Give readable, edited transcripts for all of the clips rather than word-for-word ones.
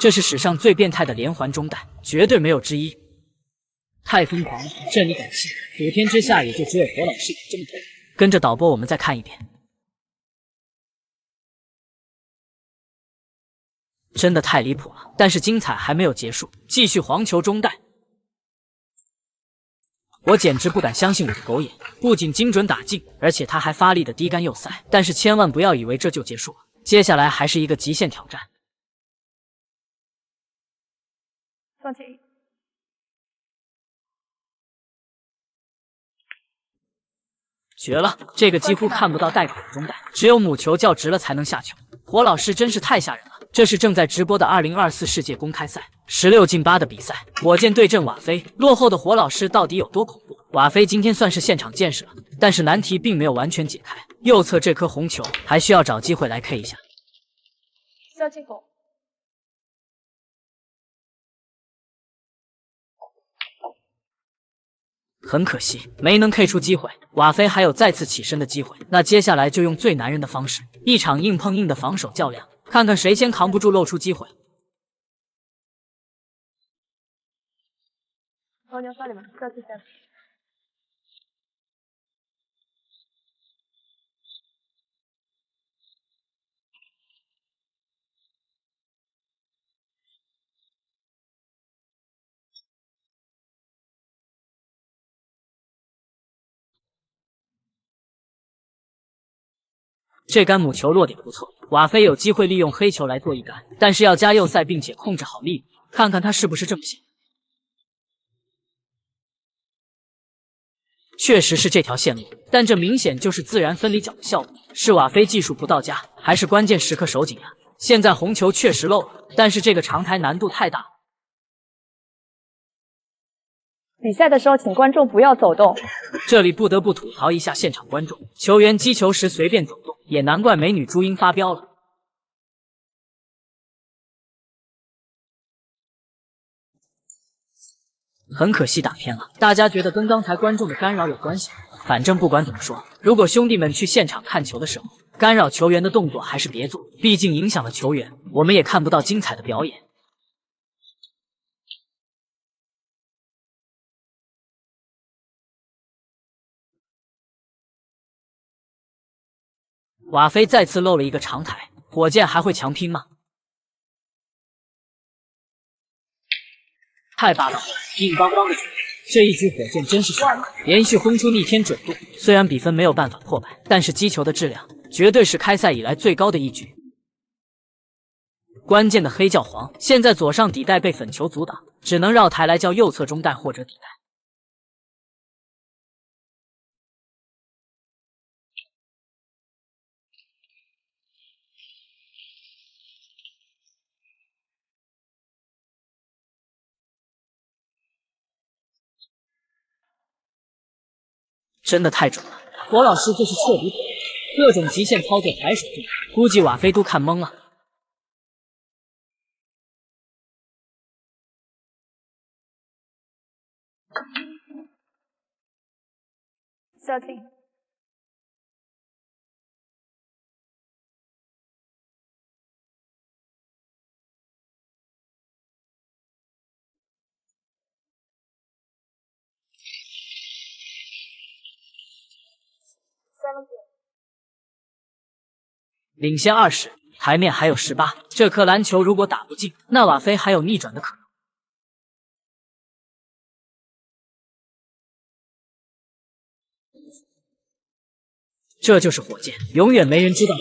这是史上最变态的连环中弹，绝对没有之一。太疯狂了，这你敢信？普天之下也就只有火老师有这么多。跟着导播，我们再看一遍。真的太离谱了，但是精彩还没有结束，继续黄球中弹。我简直不敢相信我的狗眼，不仅精准打进，而且他还发力的低杆右塞。但是千万不要以为这就结束了，接下来还是一个极限挑战。放弃。绝了，这个几乎看不到带口的中弹，只有母球较直了才能下球。火老师真是太吓人了。这是正在直播的2024世界公开赛16进8的比赛，火箭对阵瓦菲。落后的火老师到底有多恐怖？瓦菲今天算是现场见识了，但是难题并没有完全解开。右侧这颗红球还需要找机会来 K 一下。小进口。很可惜，没能 K 出机会。瓦菲还有再次起身的机会，那接下来就用最男人的方式，一场硬碰硬的防守较量。看看谁先扛不住露出机会。这杆母球落点不错，瓦菲有机会利用黑球来做一杆，但是要加右塞，并且控制好力，看看他是不是正线。确实是这条线路，但这明显就是自然分离角的效果，是瓦菲技术不到家，还是关键时刻手紧呀？现在红球确实漏了，但是这个长台难度太大。比赛的时候，请观众不要走动。这里不得不吐槽一下现场观众，球员击球时随便走动，也难怪美女朱茵发飙了。很可惜打偏了，大家觉得跟刚才观众的干扰有关系吗？反正不管怎么说，如果兄弟们去现场看球的时候，干扰球员的动作还是别做，毕竟影响了球员，我们也看不到精彩的表演。瓦菲再次漏了一个长台，火箭还会强拼吗？太霸道了，硬邦邦的准！这一局火箭真是神，连续轰出逆天准度。虽然比分没有办法破百，但是击球的质量绝对是开赛以来最高的一局。关键的黑教皇现在左上底带被粉球阻挡，只能绕台来叫右侧中带或者底带。真的太准了，火老师这是彻底各种极限操作排手中，估计瓦菲都看懵了。小静。领先20，台面还有18。这颗篮球如果打不进，那瓦菲还有逆转的可能。这就是火箭，永远没人知道。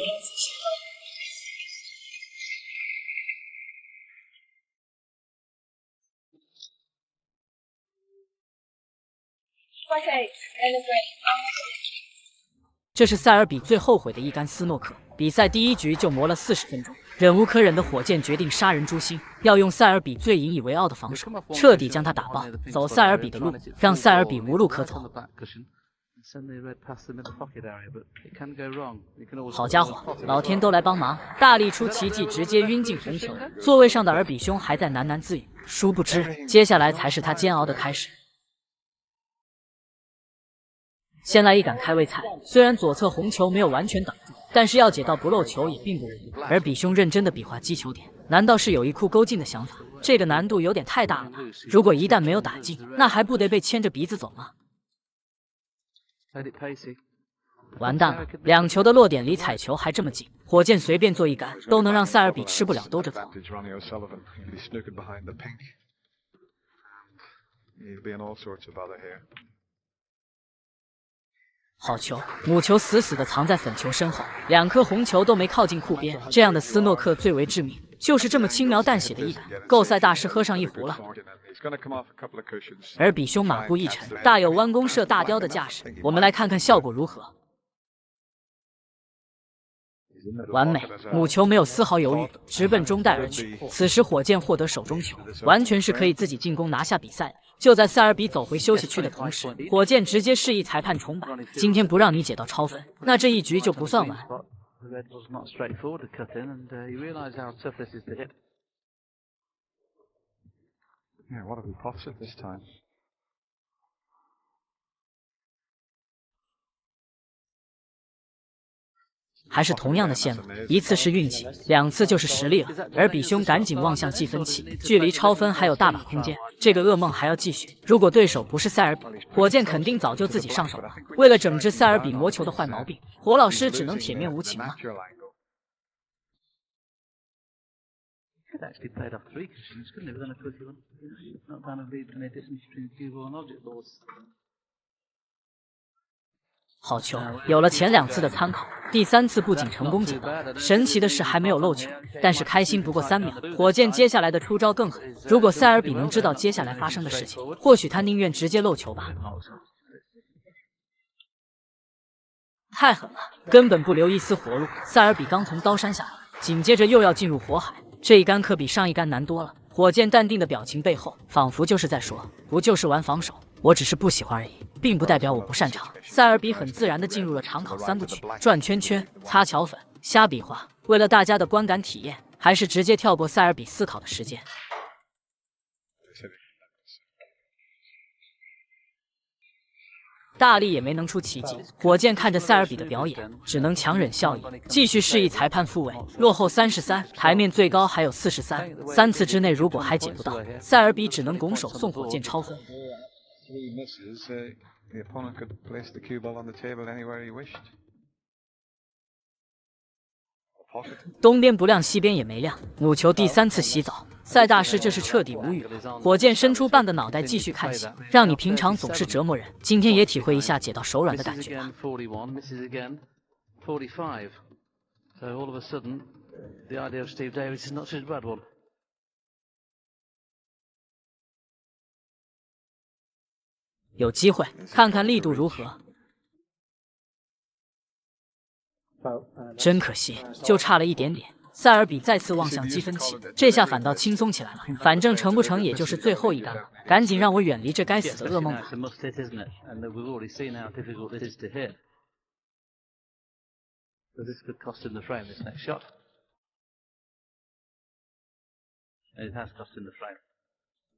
这是塞尔比最后悔的一杆斯诺克，比赛第一局就磨了40分钟。忍无可忍的火箭决定杀人诛心，要用塞尔比最引以为傲的防守，彻底将他打爆，走塞尔比的路，让塞尔比无路可走。好家伙，老天都来帮忙，大力出奇迹，直接晕进红球。座位上的尔比兄还在喃喃自语，殊不知接下来才是他煎熬的开始。先来一杆开胃菜，虽然左侧红球没有完全挡住，但是要解到不漏球也并不容易。而比兄认真的比划击球点，难道是有意酷勾进的想法？这个难度有点太大了吧？如果一旦没有打进，那还不得被牵着鼻子走吗？完蛋了！2球的落点离彩球还这么近，火箭随便做一杆都能让塞尔比吃不了兜着走。好球！母球死死地藏在粉球身后，2颗红球都没靠近库边。这样的斯诺克最为致命，就是这么轻描淡写的一杆，够塞大师喝上一壶了。而比兄马步一沉，大有弯弓射大雕的架势。我们来看看效果如何。完美，母球没有丝毫犹豫，直奔中袋而去。此时火箭获得手中球，完全是可以自己进攻拿下比赛的。就在塞尔比走回休息区的同时，火箭直接示意裁判重摆。今天不让你解到超分，那这一局就不算完。还是同样的线路，一次是运气，2次就是实力了。而比兄赶紧望向计分器，距离超分还有大把空间，这个噩梦还要继续。如果对手不是塞尔比，火箭肯定早就自己上手了。为了整治塞尔比魔球的坏毛病，火老师只能铁面无情了。好球！有了前2次的参考，第3次不仅成功解到，神奇的是还没有漏球。但是开心不过3秒，火箭接下来的出招更狠。如果塞尔比能知道接下来发生的事情，或许他宁愿直接漏球吧。太狠了，根本不留一丝活路。塞尔比刚从刀山下来，紧接着又要进入火海，这一杆可比上一杆难多了。火箭淡定的表情背后，仿佛就是在说：不就是玩防守，我只是不喜欢而已，并不代表我不擅长。塞尔比很自然的进入了长考3部曲，转圈圈、擦桥粉、瞎比划。为了大家的观感体验，还是直接跳过塞尔比思考的时间。大力也没能出奇迹，火箭看着塞尔比的表演，只能强忍笑意，继续示意裁判复位。落后33，台面最高还有43，3次之内如果还解不到，塞尔比只能拱手送火箭超分。东边不亮西边也没亮，母球第3次洗澡，塞大师这是彻底无语了。火箭伸出半个脑袋继续看戏，让你平常总是折磨人，今天也体会一下解到手软的感觉吧。有机会看看力度如何。真可惜，就差了一点点。塞尔比再次望向积分器，这下反倒轻松起来了。反正成不成也就是最后一杆了，赶紧让我远离这该死的噩梦吧。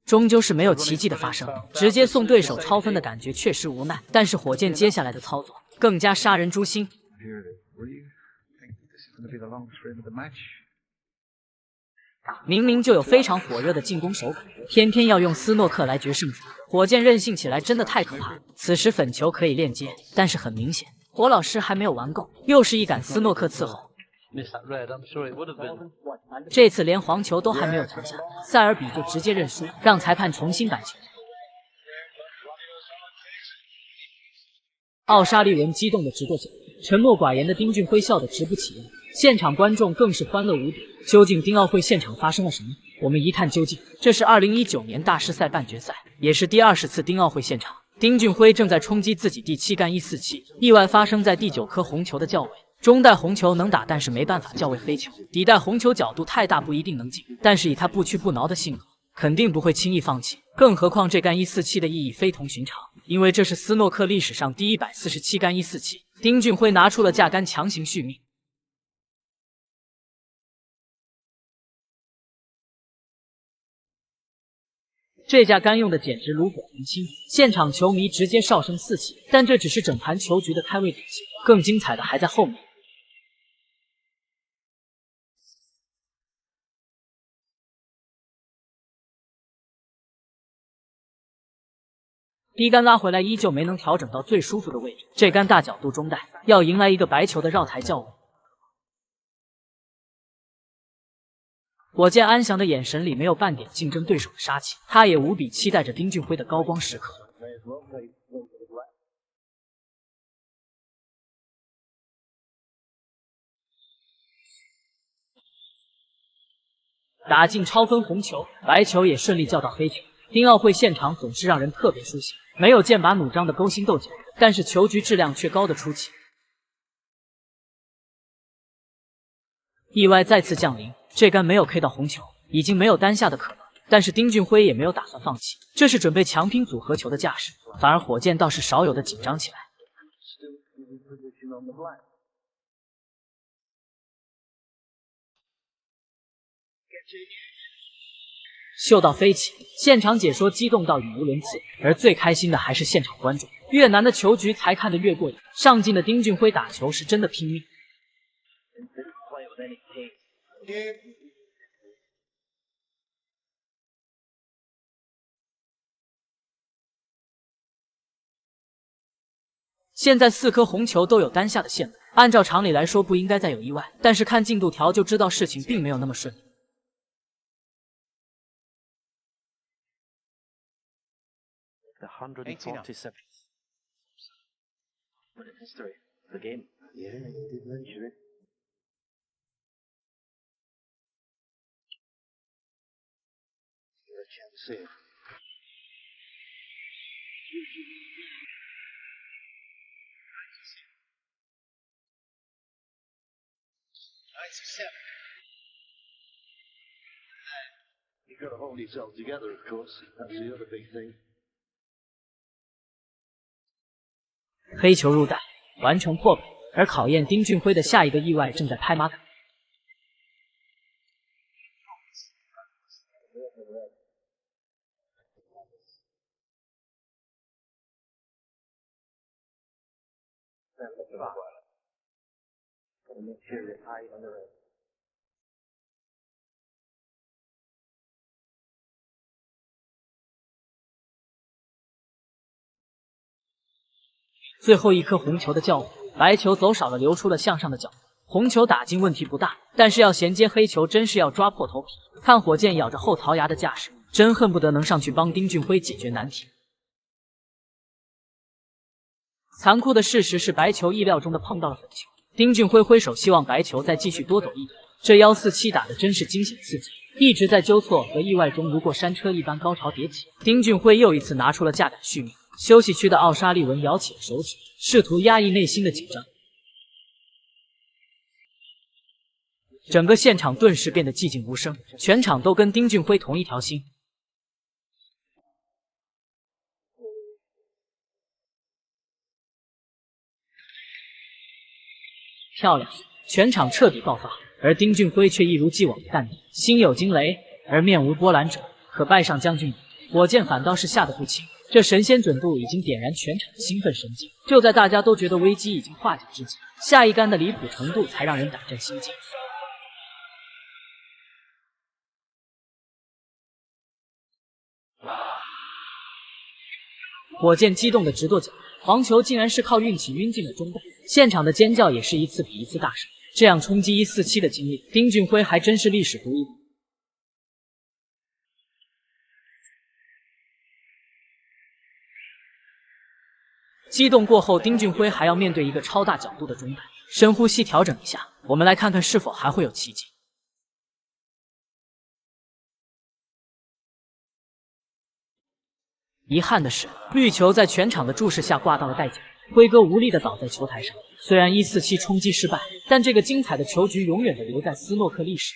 终究是没有奇迹的发生，直接送对手超分的感觉确实无奈。但是火箭接下来的操作更加杀人诛心。明明就有非常火热的进攻手感，偏偏要用斯诺克来决胜负。火箭任性起来真的太可怕了。此时粉球可以链接，但是很明显，火老师还没有玩够，又是一杆斯诺克伺候。这次连黄球都还没有投下，塞尔比就直接认输，让裁判重新摆球。奥沙利文激动的直跺脚。沉默寡言的丁俊晖笑得直不起腰，现场观众更是欢乐无比。究竟丁奥会现场发生了什么？我们一探究竟。这是2019年大师赛半决赛，也是第20次丁奥会现场。丁俊晖正在冲击自己第7杆147，意外发生在第9颗红球的较位。中袋红球能打，但是没办法较位飞球。底袋红球角度太大，不一定能进。但是以他不屈不挠的性格，肯定不会轻易放弃。更何况这杆147的意义非同寻常，因为这是斯诺克历史上第147杆147。丁俊晖拿出了架杆强行续命。这架杆用的简直炉火纯青，现场球迷直接哨声四起。但这只是整盘球局的开胃点心，更精彩的还在后面。B 杆拉回来依旧没能调整到最舒服的位置，这杆大角度中带，要迎来一个白球的绕台较稳。火箭安详的眼神里没有半点竞争对手的杀气，他也无比期待着丁俊晖的高光时刻。打进超分红球，白球也顺利叫到黑球。丁奥会现场总是让人特别舒心，没有剑拔弩张的勾心斗角，但是球局质量却高得出奇。意外再次降临，这杆没有 K 到红球，已经没有单下的可能。但是丁俊晖也没有打算放弃，这是准备强拼组合球的架势，反而火箭倒是少有的紧张起来。秀到飞起，现场解说激动到语无伦次，而最开心的还是现场观众。越难的球局才看得越过瘾，上进的丁俊晖打球是真的拼命。现在4颗红球都有单下的线路，按照常理来说不应该再有意外，但是看进度条就知道事情并没有那么顺利。The 147th in history of the game. Yeah, you did mention it. Get a chance to see it. You've got to hold yourself together, of course. That's the other big thing. 黑球入袋，完成破本，而考验丁俊晖的下一个意外正在拍马杆。最后一颗红球的叫火，白球走少了，留出了向上的角度。红球打进问题不大，但是要衔接黑球真是要抓破头皮。看火箭咬着后槽牙的架势，真恨不得能上去帮丁俊晖解决难题。残酷的事实是，白球意料中的碰到了粉球。丁俊晖挥手希望白球再继续多走一点。这147打的真是惊险刺激，一直在纠错和意外中如过山车一般高潮迭起。丁俊晖又一次拿出了架杆续命。休息区的奥沙利文摇起了手指，试图压抑内心的紧张。整个现场顿时变得寂静无声，全场都跟丁俊晖同一条心。漂亮，全场彻底爆发，而丁俊晖却一如既往的淡定，心有惊雷而面无波澜者，可拜上将军椅。火箭反倒是吓得不轻。这神仙准度已经点燃全场的兴奋神经，就在大家都觉得危机已经化解之际，下一杆的离谱程度才让人胆战心惊。火箭激动的直跺脚，黄球竟然是靠运气晕进了中袋，现场的尖叫也是一次比一次大声。这样冲击147的经历，丁俊晖还真是历史独一。激动过后，丁俊晖还要面对一个超大角度的中袋，深呼吸调整一下，我们来看看是否还会有奇迹。遗憾的是，绿球在全场的注视下挂到了袋角，辉哥无力的倒在球台上。虽然147冲击失败，但这个精彩的球局永远的留在斯诺克历史。